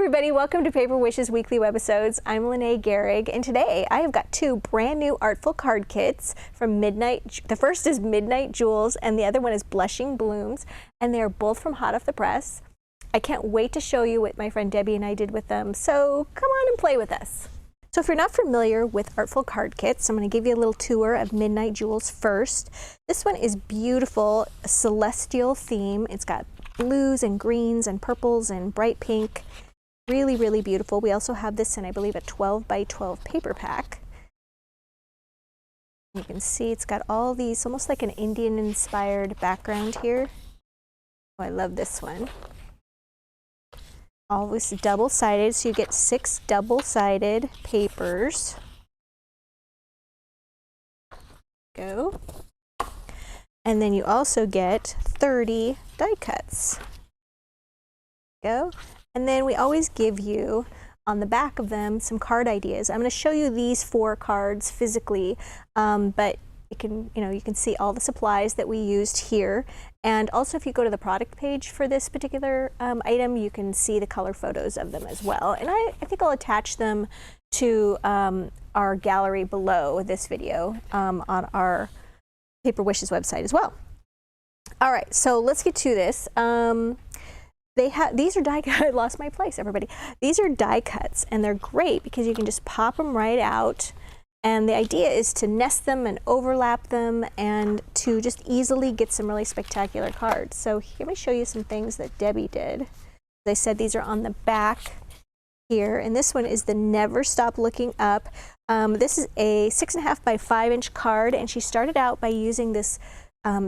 everybody, welcome to Paper Wishes Weekly Webisodes. I'm Lene Gehrig, and today I have got two brand new Artful card kits from Midnight. The first is Midnight Jewels and the other one is Blushing Blooms, and they're both from hot off the press. I can't wait to show you what my friend Debbie and I did with them, so come on and play with us. So if you're not familiar with Artful card kits, I'm going to give you a little tour of Midnight Jewels first. This one is beautiful, a celestial theme. It's got blues and greens and purples and bright pink. Really, really beautiful. We also have this in, I believe, a 12 by 12 paper pack. You can see it's got all these, almost like an Indian-inspired background here. Oh, I love this one. Always double-sided, so you get 6 double-sided papers. Go. And then you also get 30 die cuts. Go. And then we always give you, on the back of them, some card ideas. I'm going to show you these 4 cards physically, but you can see all the supplies that we used here. And also, if you go to the product page for this particular item, you can see the color photos of them as well. And I think I'll attach them to our gallery below this video on our Paper Wishes website as well. All right, so let's get to this. These are die cuts. I lost my place, everybody. These are die cuts, and they're great because you can just pop them right out. And the idea is to nest them and overlap them and to just easily get some really spectacular cards. So let me show you some things that Debbie did. As I said, these are on the back here, and this one is the Never Stop Looking Up. This is a 6.5 by 5-inch card, and she started out by using this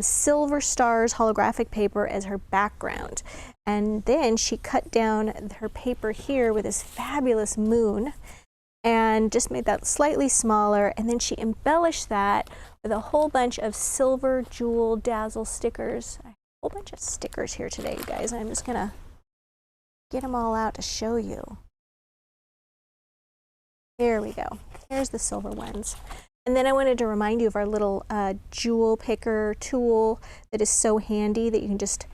Silver Stars holographic paper as her background. And then she cut down her paper here with this fabulous moon and just made that slightly smaller, and then she embellished that with a whole bunch of silver jewel dazzle stickers. A whole bunch of stickers here today, you guys. I'm just gonna get them all out to show you. There we go. There's the silver ones. And then I wanted to remind you of our little jewel picker tool that is so handy that you can just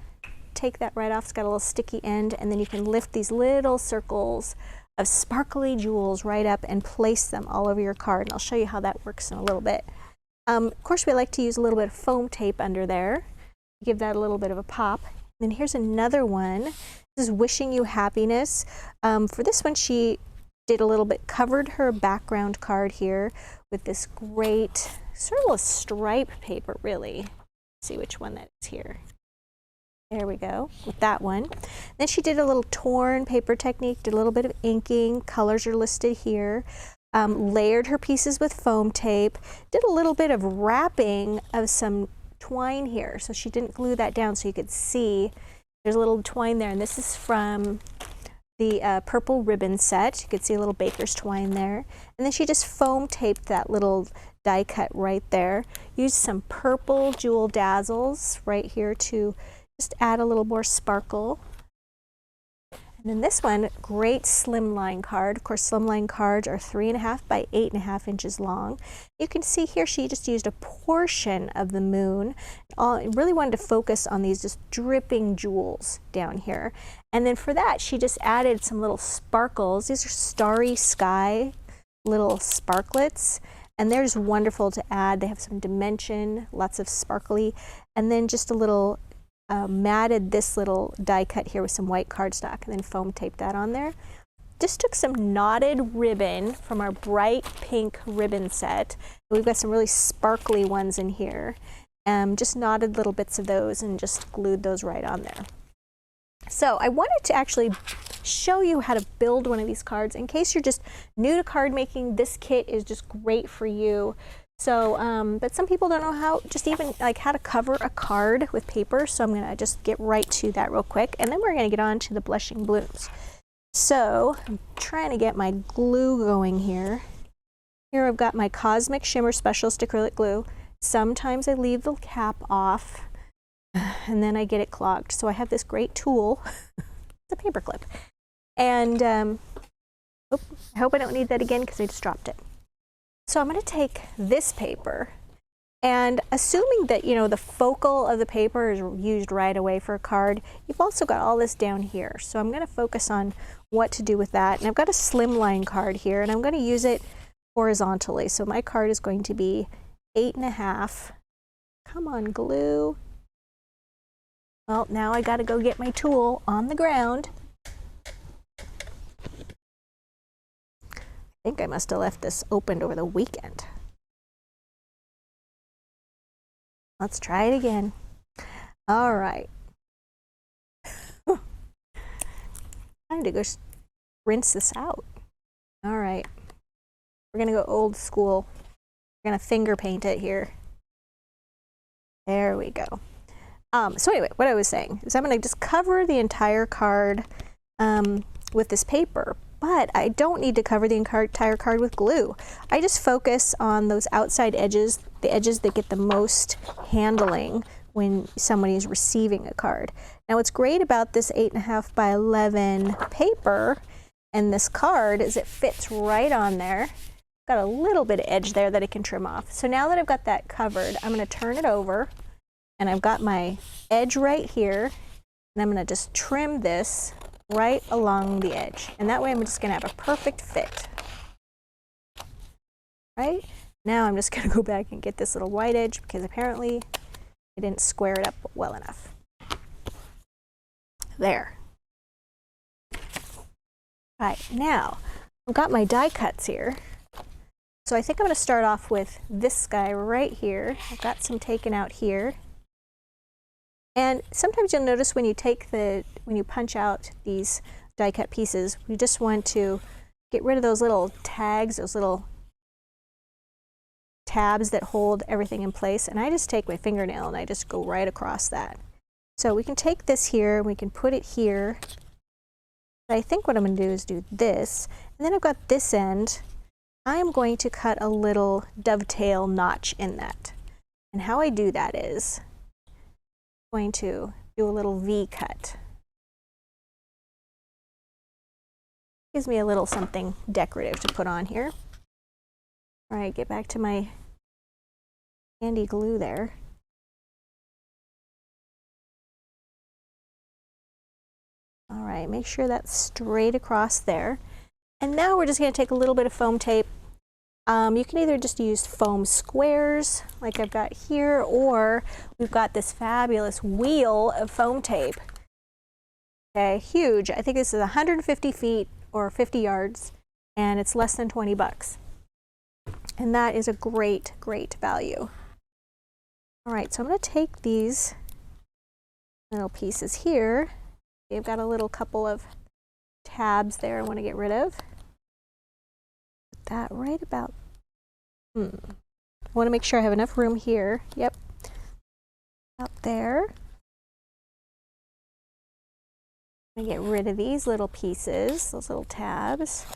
take that right off. It's got a little sticky end, and then you can lift these little circles of sparkly jewels right up and place them all over your card. And I'll show you how that works in a little bit. Of course, we like to use a little bit of foam tape under there. Give that a little bit of a pop. And then here's another one. This is Wishing You Happiness. For this one, she did a little bit, covered her background card here with this great sort of a stripe paper, really. Let's see which one that is here. There we go, with that one. Then she did a little torn paper technique, did a little bit of inking, colors are listed here, layered her pieces with foam tape, did a little bit of wrapping of some twine here, so she didn't glue that down so you could see there's a little twine there, and this is from the purple ribbon set. You could see a little baker's twine there. And then she just foam taped that little die cut right there. Used some purple jewel dazzles right here to just add a little more sparkle. And then this one, great slimline card. Of course, slimline cards are 3.5 by 8.5 inches long. You can see here she just used a portion of the moon. Really wanted to focus on these just dripping jewels down here. And then for that, she just added some little sparkles. These are Starry Sky little sparklets. And they're just wonderful to add. They have some dimension, lots of sparkly, and then just a little matted this little die cut here with some white cardstock, and then foam taped that on there. Just took some knotted ribbon from our bright pink ribbon set. We've got some really sparkly ones in here. Just knotted little bits of those and just glued those right on there. So I wanted to actually show you how to build one of these cards. In case you're just new to card making, this kit is just great for you. So, but some people don't know how, just even like how to cover a card with paper. So I'm gonna just get right to that real quick. And then we're gonna get on to the Blushing Blooms. So I'm trying to get my glue going here. Here I've got my Cosmic Shimmer Specialist Acrylic Glue. Sometimes I leave the cap off and then I get it clogged. So I have this great tool, it's a paper clip. And I hope I don't need that again because I just dropped it. So I'm going to take this paper And assuming that, you know, the focal of the paper is used right away for a card, you've also got all this down here. So I'm going to focus on what to do with that. And I've got a slimline card here, and I'm going to use it horizontally. So my card is going to be 8.5. Come on, glue. Well, now I got to go get my tool on the ground. I think I must have left this opened over the weekend. Let's try it again. All right. Time to go rinse this out. All right. We're going to go old school. We're going to finger paint it here. There we go. So anyway, what I was saying is I'm going to just cover the entire card with this paper, but I don't need to cover the entire card with glue. I just focus on those outside edges, the edges that get the most handling when somebody is receiving a card. Now what's great about this 8.5 by 11 paper and this card is it fits right on there. Got a little bit of edge there that I can trim off. So now that I've got that covered, I'm going to turn it over, and I've got my edge right here, and I'm going to just trim this right along the edge. And that way I'm just going to have a perfect fit. Right? Now I'm just going to go back and get this little white edge because apparently I didn't square it up well enough. There. Right, now I've got my die cuts here. So I think I'm going to start off with this guy right here. I've got some taken out here. And sometimes you'll notice when you punch out these die cut pieces, you just want to get rid of those little tags, those little tabs that hold everything in place. And I just take my fingernail and I just go right across that. So we can take this here and we can put it here. But I think what I'm going to do is do this. And then I've got this end. I'm going to cut a little dovetail notch in that. And how I do that is I'm going to do a little V cut. Gives me a little something decorative to put on here. All right, get back to my handy glue there. All right, make sure that's straight across there. And now we're just going to take a little bit of foam tape. You can either just use foam squares like I've got here, or we've got this fabulous wheel of foam tape. Okay, huge. I think this is 150 feet or 50 yards, and it's less than 20 bucks. And that is a great, great value. All right, so I'm going to take these little pieces here. I've got a little couple of tabs there I want to get rid of. Put that right about, I want to make sure I have enough room here. Yep, out there. I'm going to get rid of these little pieces, those little tabs.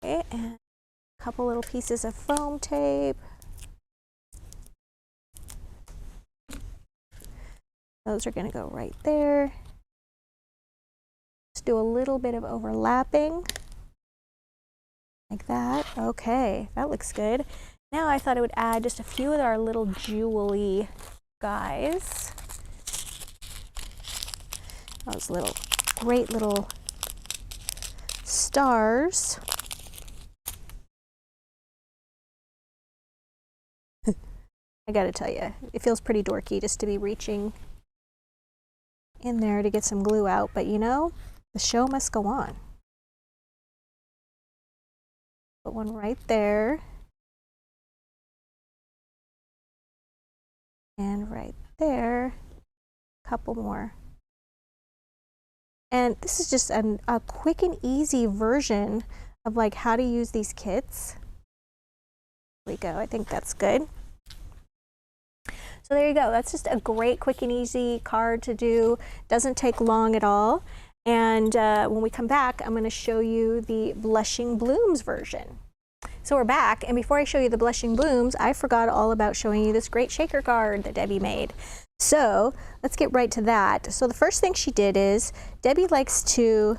Okay, and a couple little pieces of foam tape. Those are going to go right there. Just do a little bit of overlapping, like that. Okay, that looks good. Now I thought I would add just a few of our little jewelry guys. Those little, great little stars. I gotta tell you, it feels pretty dorky just to be reaching in there to get some glue out, but you know, the show must go on. Put one right there. And right there. A couple more. And this is just a quick and easy version of like how to use these kits. There we go, I think that's good. So there you go, that's just a great quick and easy card to do. Doesn't take long at all. And when we come back, I'm going to show you the Blushing Blooms version. So we're back, and before I show you the Blushing Blooms, I forgot all about showing you this great shaker card that Debbie made. So let's get right to that. So the first thing she did is, Debbie likes to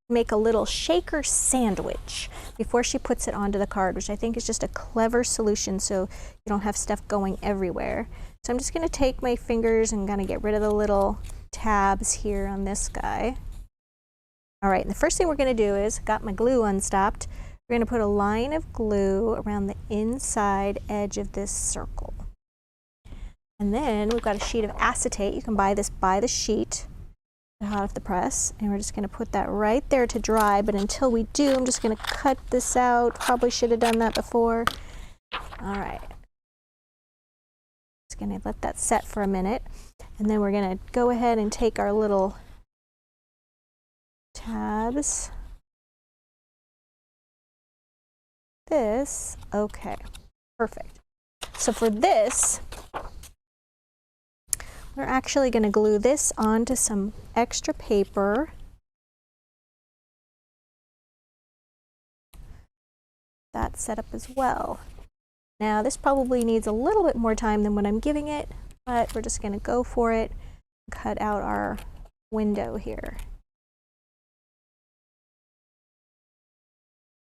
make a little shaker sandwich before she puts it onto the card, which I think is just a clever solution so you don't have stuff going everywhere. So I'm just going to take my fingers and kind of get rid of the little tabs here on this guy. All right, and the first thing we're going to do is, got my glue unstopped, we're going to put a line of glue around the inside edge of this circle. And then we've got a sheet of acetate. You can buy this by the sheet, hot off the press, and we're just going to put that right there to dry. But until we do, I'm just going to cut this out. Probably should have done that before. All right. Just going to let that set for a minute, and then we're going to go ahead and take our little tabs. This, okay, perfect. So for this, we're actually going to glue this onto some extra paper. That's set up as well. Now this probably needs a little bit more time than what I'm giving it, but we're just going to go for it and cut out our window here.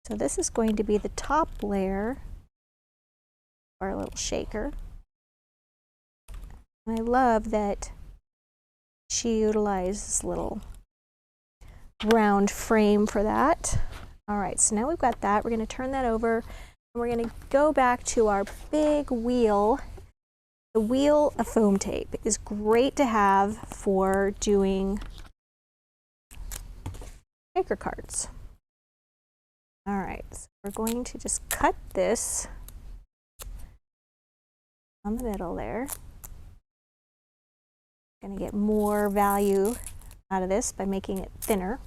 So this is going to be the top layer of our little shaker. And I love that she utilizes this little round frame for that. All right, so now we've got that. We're going to turn that over, and we're going to go back to our big wheel. The wheel of foam tape is great to have for doing shaker cards. All right, so we're going to just cut this on the middle there. Going to get more value out of this by making it thinner.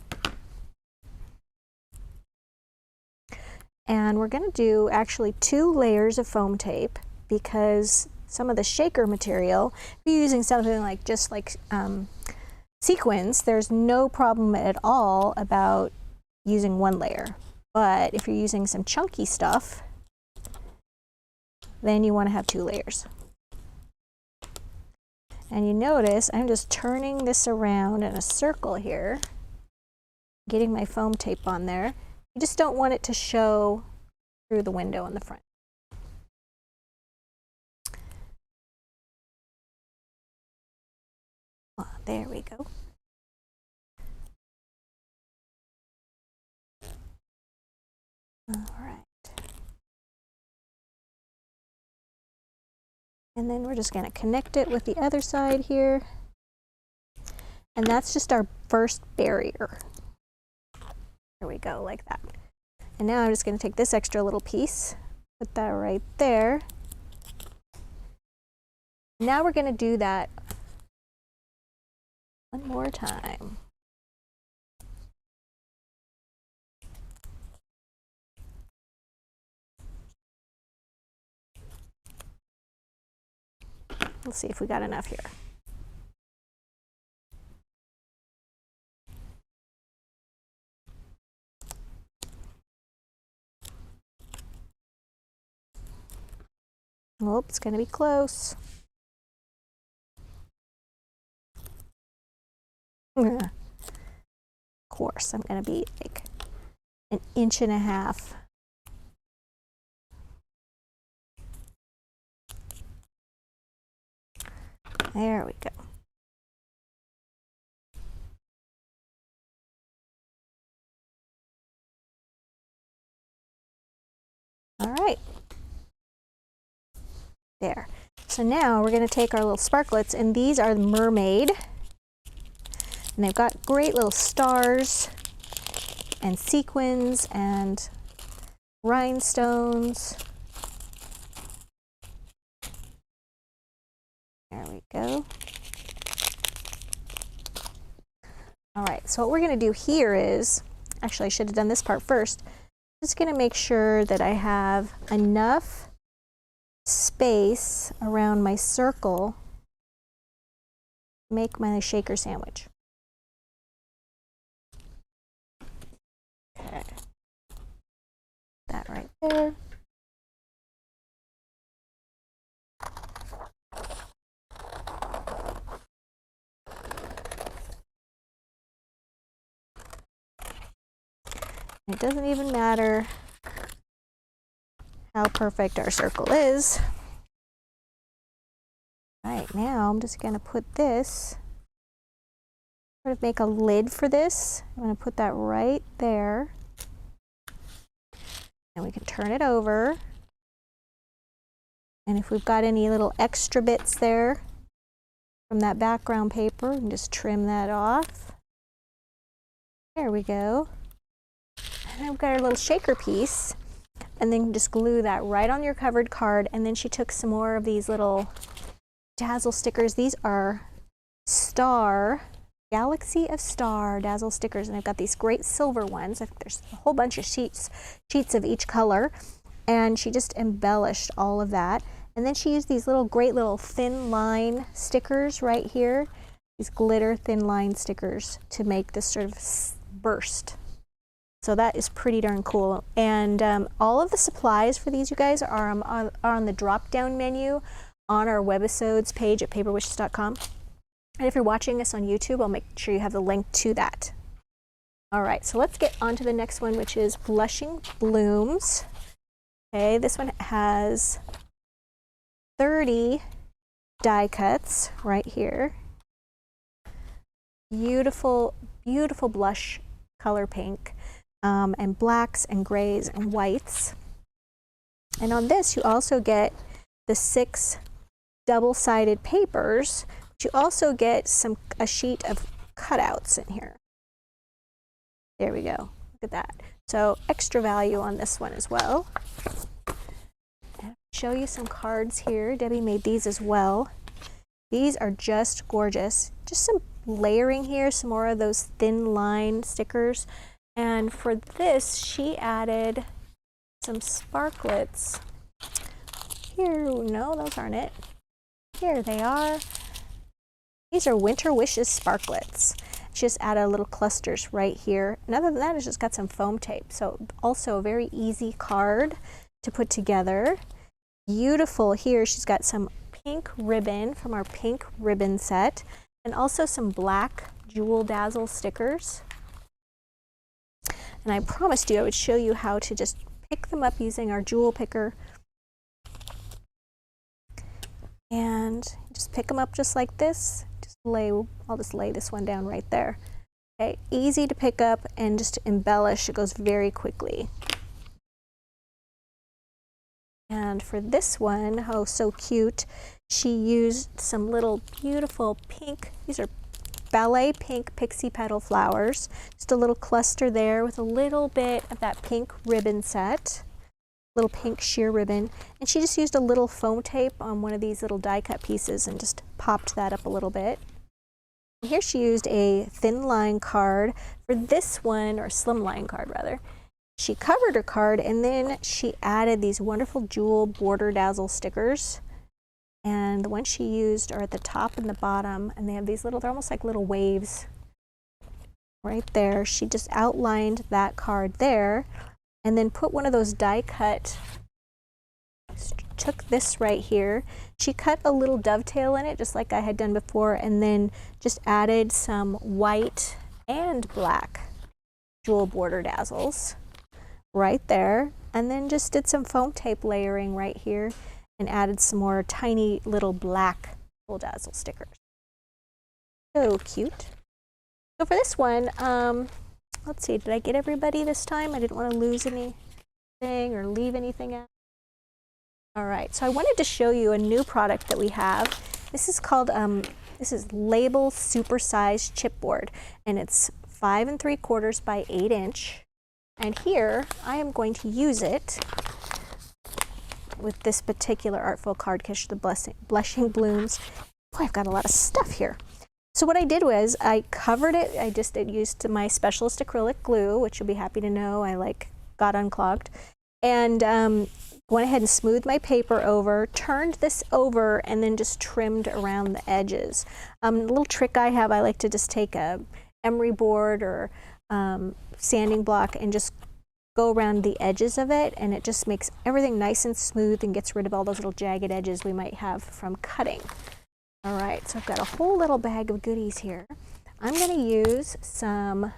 And we're going to do actually 2 layers of foam tape, because some of the shaker material, if you're using something like just like sequins, there's no problem at all about using 1 layer. But if you're using some chunky stuff, then you want to have 2 layers. And you notice I'm just turning this around in a circle here, getting my foam tape on there. You just don't want it to show through the window in the front. Oh, there we go. All right. And then we're just going to connect it with the other side here. And that's just our first barrier. There we go, like that. And now I'm just going to take this extra little piece, put that right there. Now we're going to do that one more time. Let's see if we got enough here. Oh, it's going to be close. Of course, I'm going to be like 1.5 inches. There we go. All right. There. So now we're going to take our little sparklets, and these are the mermaid. And they've got great little stars and sequins and rhinestones. There we go. All right, so what we're going to do here is, actually I should have done this part first. I'm just going to make sure that I have enough space around my circle to make my shaker sandwich. Okay. That right there. It doesn't even matter how perfect our circle is. Right, now I'm just going to put this, sort of make a lid for this. I'm going to put that right there. And we can turn it over. And if we've got any little extra bits there from that background paper, we can just trim that off. There we go. And then we've got our little shaker piece. And then just glue that right on your covered card. And then she took some more of these little dazzle stickers. These are Galaxy of Star dazzle stickers. And I've got these great silver ones. I think there's a whole bunch of sheets of each color. And she just embellished all of that. And then she used these great little thin line stickers right here. These glitter thin line stickers to make this sort of burst. So that is pretty darn cool. And all of the supplies for these, you guys, are on the drop-down menu on our Webisodes page at paperwishes.com. And if you're watching this on YouTube, I'll make sure you have the link to that. All right, so let's get on to the next one, which is Blushing Blooms. Okay, this one has 30 die cuts right here. Beautiful, beautiful blush color pink, and blacks and grays and whites. And on this, you also get the 6 double-sided papers, but you also get a sheet of cutouts in here. There we go. Look at that. So extra value on this one as well. I'll show you some cards here. Debbie made these as well. These are just gorgeous. Just some layering here, some more of those thin line stickers. And for this, she added some sparklets. Here, no, those aren't it. Here they are. These are Winter Wishes sparklets. She just added little clusters right here. And other than that, it's just got some foam tape. So also a very easy card to put together. Beautiful here. She's got some pink ribbon from our pink ribbon set, and also some black jewel dazzle stickers. And I promised you I would show you how to just pick them up using our jewel picker. And just pick them up just like this. I'll just lay this one down right there. Okay, easy to pick up and just to embellish. It goes very quickly. And for this one, oh, so cute, she used some little beautiful pink, these are ballet pink Pixie petal flowers. Just a little cluster there with a little bit of that pink ribbon set, little pink sheer ribbon. And she just used a little foam tape on one of these little die cut pieces and just popped that up a little bit. And here she used a thin line card for this one, or slim line card rather. She covered her card and then she added these wonderful jewel border dazzle stickers. And the ones she used are at the top and the bottom, and they have these little, they're almost like little waves right there. She just outlined that card there and then put one of those die cut, took this right here. She cut a little dovetail in it just like I had done before, and then just added some white and black jewel border dazzles right there, and then just did some foam tape layering right here and added some more tiny little black jewel dazzle stickers. So cute. So for this one, let's see, did I get everybody this time? I didn't want to lose anything or leave anything out. All right, so I wanted to show you a new product that we have. This is called, this is Label Supersized Chipboard, and it's 5 3/4 by 8 inch. And here, I am going to use it with this particular Artful card kit, the Blushing Blooms. Boy, I've got a lot of stuff here. So what I did was I covered it. I used my specialist acrylic glue, which you'll be happy to know I got unclogged, and went ahead and smoothed my paper over, turned this over, and then just trimmed around the edges. A little trick I have, I like to just take a emery board or sanding block and just go around the edges of it, and it just makes everything nice and smooth and gets rid of all those little jagged edges we might have from cutting. All right, so I've got a whole little bag of goodies here. I'm going to use some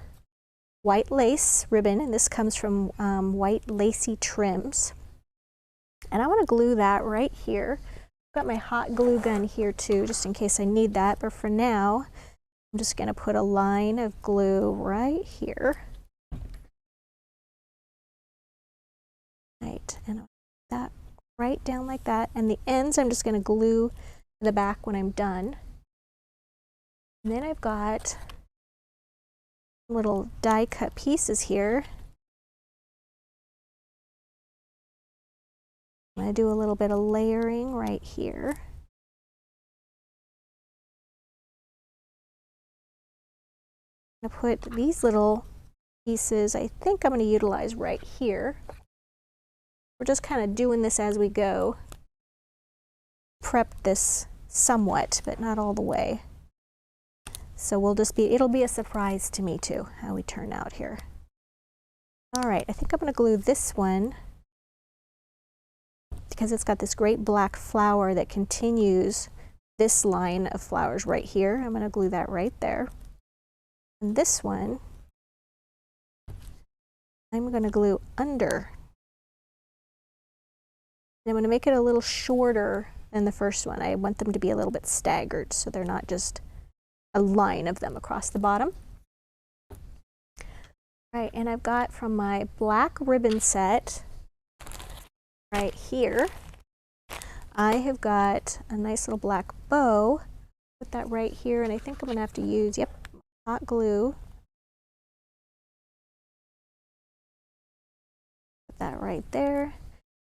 white lace ribbon, and this comes from White Lacy Trims. And I want to glue that right here. I've got my hot glue gun here too, just in case I need that, but for now, I'm just going to put a line of glue right here. Right, and that right down like that, and the ends I'm just going to glue to the back when I'm done. And then I've got little die cut pieces here. I'm going to do a little bit of layering right here. I'm going to put these little pieces, I think I'm going to utilize right here. We're just kind of doing this as we go. Prep this somewhat, but not all the way. So we'll just be, it'll be a surprise to me too, how we turn out here. All right, I think I'm going to glue this one because it's got this great black flower that continues this line of flowers right here. I'm going to glue that right there. And this one, I'm going to glue under. And I'm going to make it a little shorter than the first one. I want them to be a little bit staggered so they're not just a line of them across the bottom. Right, and I've got from my black ribbon set right here, I have got a nice little black bow. Put that right here, and I think I'm going to have to use, yep, hot glue. Put that right there.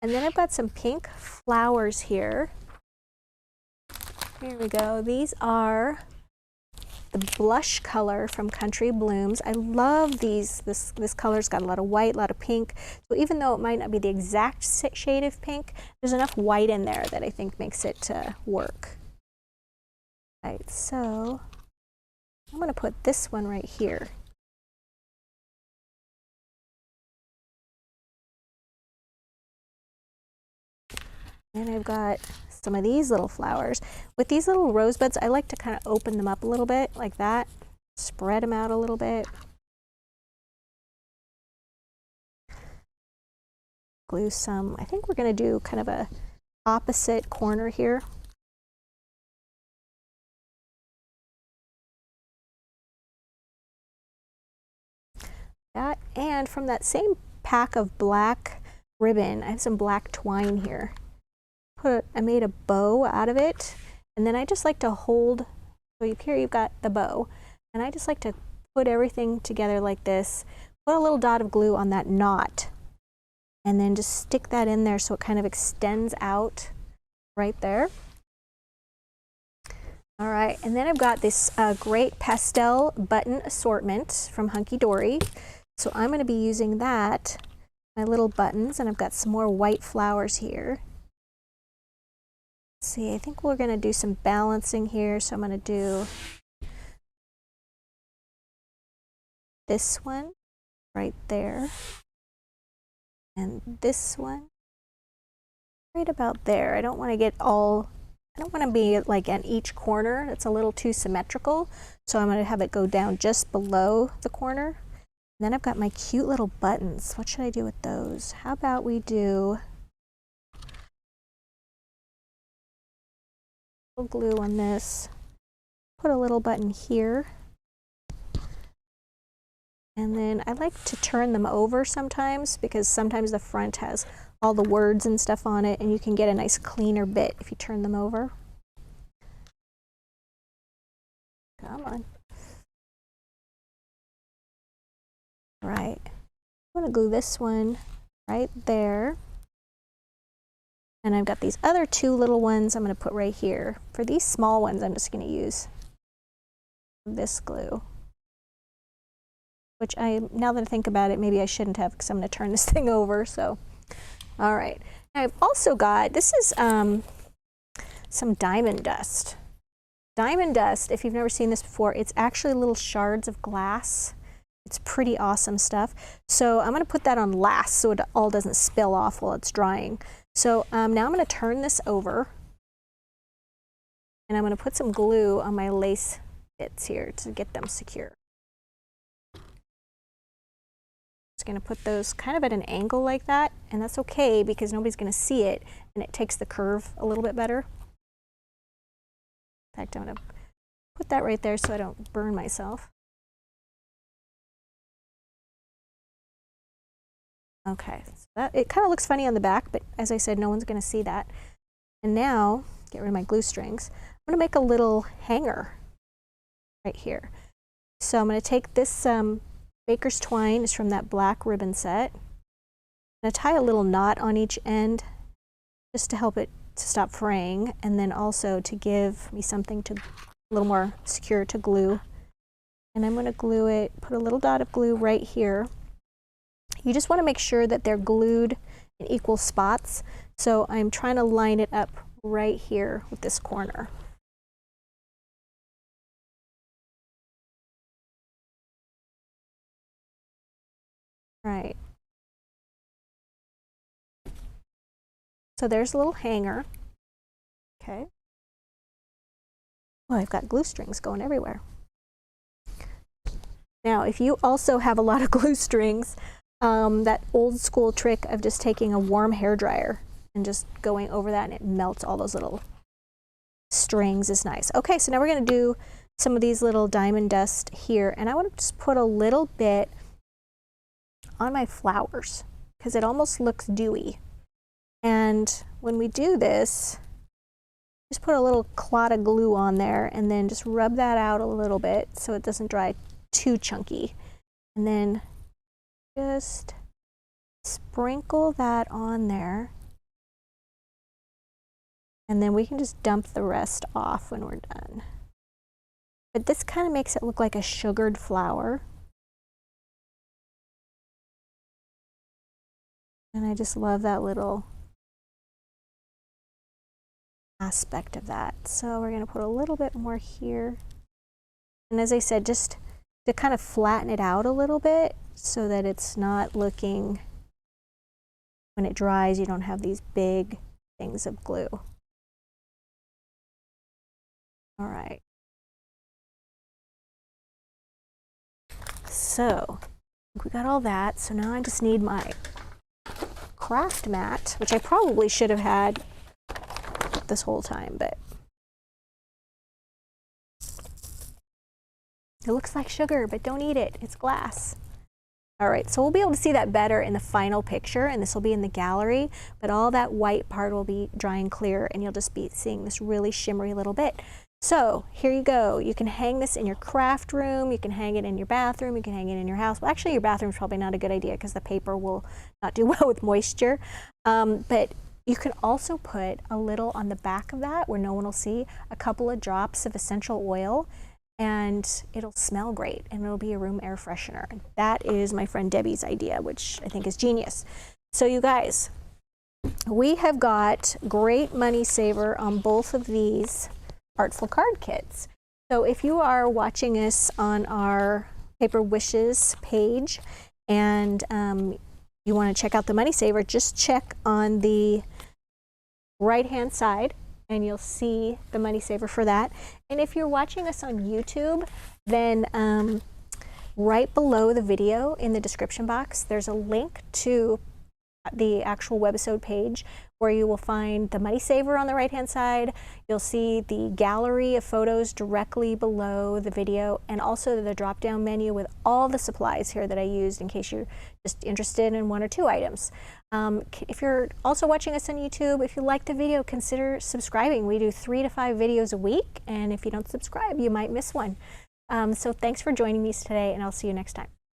And then I've got some pink flowers here. Here we go. These are the blush color from Country Blooms. I love these. This color's got a lot of white, a lot of pink. So even though it might not be the exact shade of pink, there's enough white in there that I think makes it work. Right, so I'm going to put this one right here. And I've got some of these little flowers. With these little rosebuds, I like to kind of open them up a little bit like that. Spread them out a little bit. Glue some. I think we're going to do kind of a opposite corner here. That, and from that same pack of black ribbon, I have some black twine here. I made a bow out of it, and then I just like to hold, so here you've got the bow, and I just like to put everything together like this, put a little dot of glue on that knot, and then just stick that in there so it kind of extends out right there. All right, and then I've got this great pastel button assortment from Hunky Dory, so I'm going to be using that, my little buttons, and I've got some more white flowers here. See, I think we're going to do some balancing here, so I'm going to do this one right there, and this one right about there. I don't want to get all, I don't want to be like at each corner. It's a little too symmetrical, so I'm going to have it go down just below the corner. And then I've got my cute little buttons. What should I do with those? How about we do glue on this, put a little button here, and then I like to turn them over sometimes because sometimes the front has all the words and stuff on it, and you can get a nice cleaner bit if you turn them over. Come on. Right. I'm going to glue this one right there. And I've got these other two little ones I'm going to put right here. For these small ones, I'm just going to use this glue. Which now that I think about it, maybe I shouldn't have because I'm going to turn this thing over. So, all right. Now I've also got, this is some diamond dust. Diamond dust, if you've never seen this before, it's actually little shards of glass. It's pretty awesome stuff. So I'm going to put that on last so it all doesn't spill off while it's drying. So now I'm going to turn this over, and I'm going to put some glue on my lace bits here to get them secure. Just going to put those kind of at an angle like that, and that's okay because nobody's going to see it, and it takes the curve a little bit better. In fact, I'm going to put that right there so I don't burn myself. Okay, so that, it kind of looks funny on the back, but as I said, no one's going to see that. And now, get rid of my glue strings. I'm going to make a little hanger right here. So I'm going to take this baker's twine, it's from that black ribbon set. I'm going to tie a little knot on each end just to help it to stop fraying, and then also to give me something to a little more secure to glue. And I'm going to glue it, put a little dot of glue right here. You just want to make sure that they're glued in equal spots. So I'm trying to line it up right here with this corner. Right. So there's a little hanger. Okay. Well, I've got glue strings going everywhere. Now, if you also have a lot of glue strings, that old school trick of just taking a warm hairdryer and just going over that and it melts all those little strings is nice. Okay, so now we're going to do some of these little diamond dust here, and I want to just put a little bit on my flowers because it almost looks dewy. And when we do this, just put a little clot of glue on there and then just rub that out a little bit so it doesn't dry too chunky. And then just sprinkle that on there. And then we can just dump the rest off when we're done. But this kind of makes it look like a sugared flower. And I just love that little aspect of that. So we're going to put a little bit more here. And as I said, just to kind of flatten it out a little bit so that it's not looking, when it dries, you don't have these big things of glue. All right. So I think we got all that. So now I just need my craft mat, which I probably should have had this whole time, but it looks like sugar, but don't eat it. It's glass. All right, so we'll be able to see that better in the final picture, and this will be in the gallery, but all that white part will be drying clear, and you'll just be seeing this really shimmery little bit. So here you go. You can hang this in your craft room, you can hang it in your bathroom, you can hang it in your house. Well, actually your bathroom's probably not a good idea because the paper will not do well with moisture, but you can also put a little on the back of that where no one will see, a couple of drops of essential oil, and it'll smell great, and it'll be a room air freshener. That is my friend Debbie's idea, which I think is genius. So you guys, we have got great money saver on both of these Artful card kits. So if you are watching us on our Paper Wishes page and you want to check out the money saver, just check on the right hand side and you'll see the money saver for that. And if you're watching us on YouTube, then right below the video in the description box, there's a link to the actual webisode page where you will find the money saver on the right hand side. You'll see the gallery of photos directly below the video, and also the drop down menu with all the supplies here that I used in case you're just interested in one or two items. If you're also watching us on YouTube, if you liked the video, consider subscribing. We do 3 to 5 videos a week, and if you don't subscribe, you might miss one. So thanks for joining me today, and I'll see you next time.